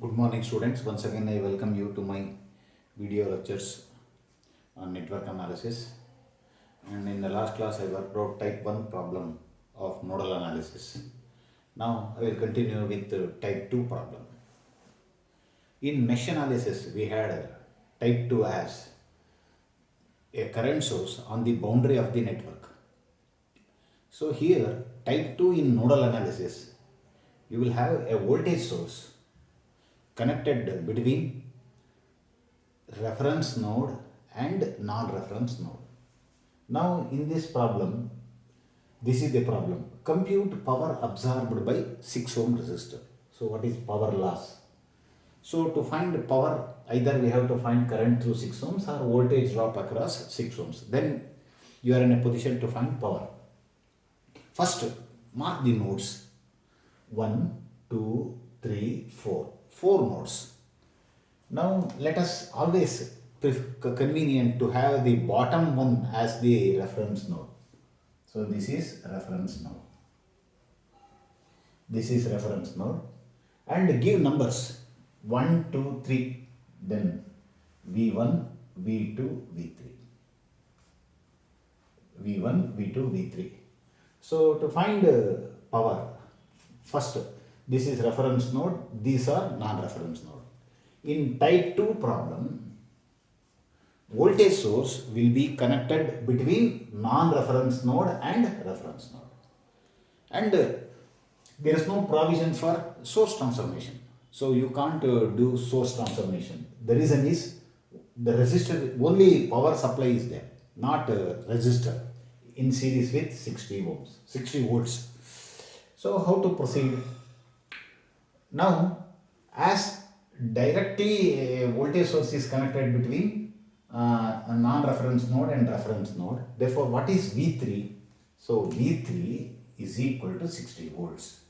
Good morning students. Once again I welcome you to my video lectures on network analysis, and in the last class I worked out type 1 problem of nodal analysis. Now I will continue with the type 2 problem. In mesh analysis we had type 2 as a current source on the boundary of the network. So here type 2 in nodal analysis you will have a voltage source connected between reference node and non-reference node. Now in this problem, this is the problem. Compute power absorbed by 6 ohm resistor. So what is power loss? So to find power, either we have to find current through 6 ohms or voltage drop across 6 ohms. Then you are in a position to find power. First, mark the nodes. 1, 2, 3, 4. 4 nodes. Now let us always convenient to have the bottom one as the reference node. So this is reference node. This is reference node, and give numbers 1, 2, 3. Then V1, V2, V3. V1, V2, V3. So to find power, first this is reference node, these are non-reference node. In type 2 problem, voltage source will be connected between non-reference node and reference node. And there is no provision for source transformation. So you can't do source transformation. The reason is the resistor, only power supply is there, not resistor in series with 60 ohms, 60 volts. So how to proceed? Now, as directly a voltage source is connected between a non-reference node and reference node. Therefore, what is V3? So, V3 is equal to 60 volts.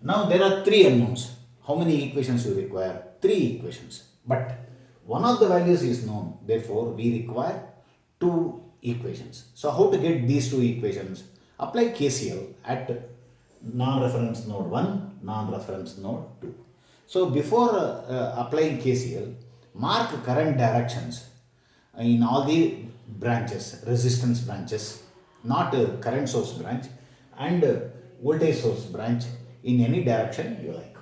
Now, there are 3 unknowns. How many equations you require? 3 equations. But one of the values is known. Therefore, we require 2 equations. So, how to get these 2 equations? Apply KCL at non-reference node 1, non-reference node 2. So before applying KCL, mark current directions in all the branches, resistance branches, not current source branch, and voltage source branch in any direction you like.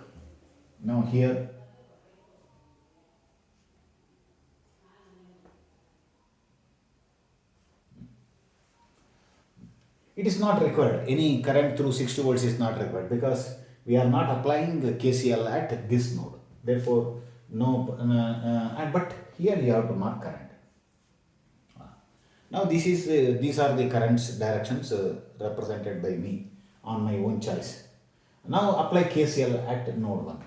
Now here it is not required. Any current through 60 volts is not required because we are not applying KCL at this node. Therefore, no. But here you have to mark current. Now these are the currents directions represented by me on my own choice. Now apply KCL at node 1.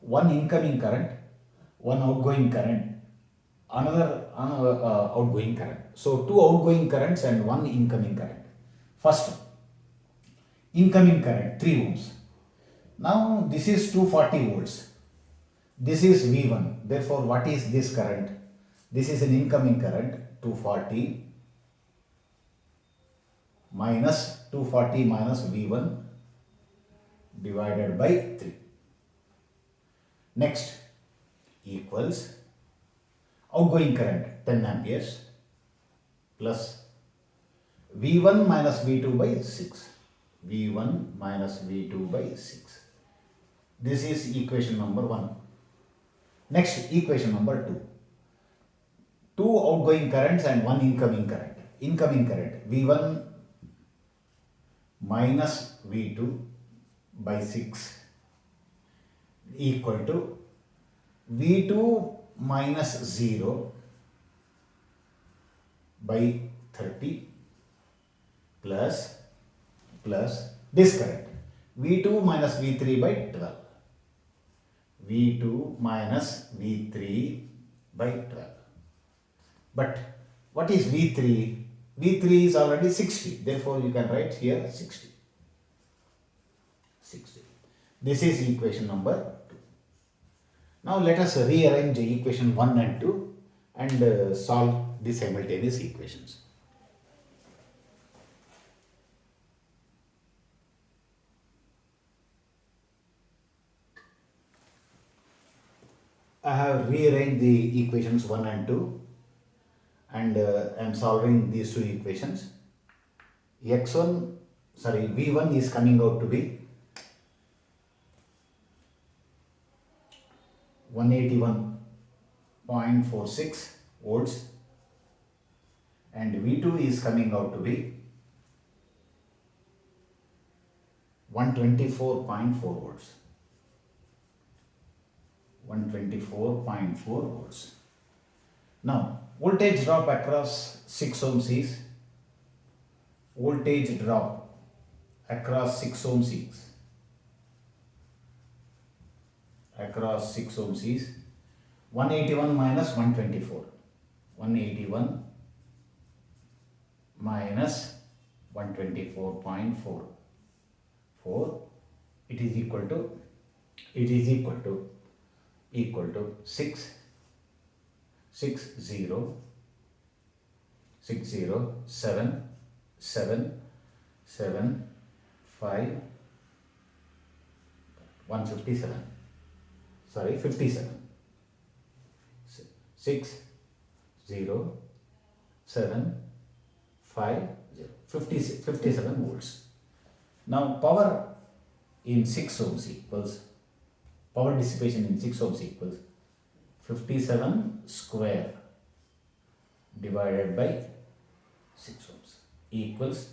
One incoming current, one outgoing current, another outgoing current. So 2 outgoing currents and 1 incoming current. First, incoming current 3 ohms. Now this is 240 volts. This is V1. Therefore, what is this current? This is an incoming current 240 minus V1 divided by 3. Next, equals outgoing current 10 amperes plus V1 minus V2 by 6. V1 minus V2 by 6. This is equation number 1. Next, equation number 2. 2 outgoing currents and 1 incoming current. Incoming current V1 minus V2 by 6 equal to V2 minus 0 by 30 plus this current V2 minus V3 by 12. V2 minus V3 by 12. But what is V3? V3 is already 60. Therefore, you can write here 60. 60. This is equation number 2. Now, let us rearrange equation 1 and 2 and solve the simultaneous equations. I have rearranged the equations 1 and 2 and I am solving these two equations. V1 is coming out to be 181.46 volts and V2 is coming out to be 124.4 volts. 124.4 volts. Now, voltage drop across 6 ohms is voltage drop across 6 ohms is 181 minus 124. 181 minus 124.4. It is equal to 6 0 7 7 7 5 157. Sorry, 57. 6 0 7 5 0 57 volts. Now power in 6 ohms equals, power dissipation in 6 ohms equals 57 square divided by 6 ohms equals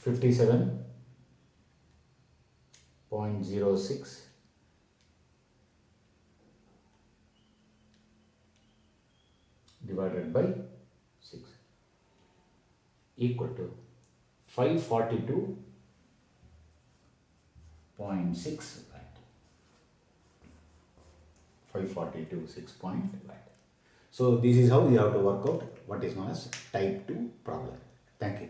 57.06 divided by 6 equal to 542.6 watt. 542.6 watt. So this is how you have to work out what is known as type 2 problem. Thank you.